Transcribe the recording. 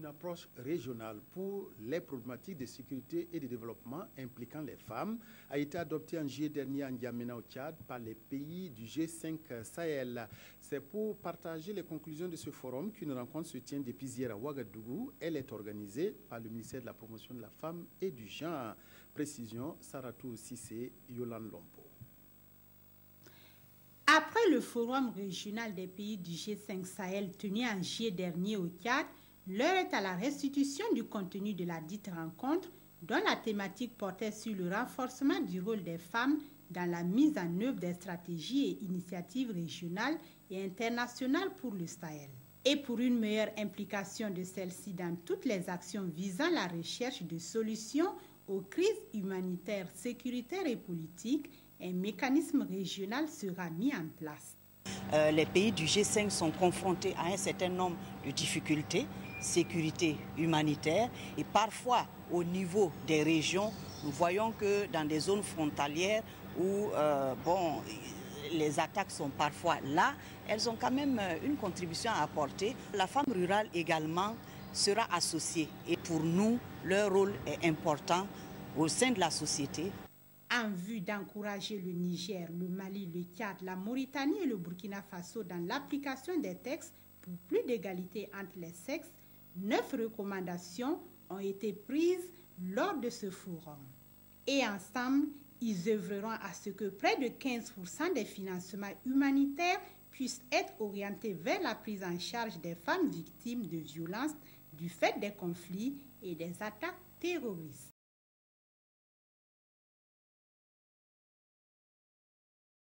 Une approche régionale pour les problématiques de sécurité et de développement impliquant les femmes a été adoptée en juillet dernier en N'Djamena au Tchad par les pays du G5 Sahel. C'est pour partager les conclusions de ce forum qu'une rencontre se tient depuis hier à Ouagadougou. Elle est organisée par le ministère de la Promotion de la Femme et du Genre. Précision, Saratou Sissé, Yolande Lompo. Après le forum régional des pays du G5 Sahel tenu en juillet dernier au Tchad, l'heure est à la restitution du contenu de la dite rencontre, dont la thématique portait sur le renforcement du rôle des femmes dans la mise en œuvre des stratégies et initiatives régionales et internationales pour le Sahel. Et pour une meilleure implication de celles-ci dans toutes les actions visant la recherche de solutions aux crises humanitaires, sécuritaires et politiques, un mécanisme régional sera mis en place. Les pays du G5 sont confrontés à un certain nombre de difficultés, sécurité humanitaire, et parfois au niveau des régions, nous voyons que dans des zones frontalières où les attaques sont parfois là, elles ont quand même une contribution à apporter. La femme rurale également sera associée et pour nous, leur rôle est important au sein de la société. En vue d'encourager le Niger, le Mali, le Tchad, la Mauritanie et le Burkina Faso dans l'application des textes pour plus d'égalité entre les sexes, 9 recommandations ont été prises lors de ce forum. Et ensemble, ils œuvreront à ce que près de 15% des financements humanitaires puissent être orientés vers la prise en charge des femmes victimes de violences du fait des conflits et des attaques terroristes.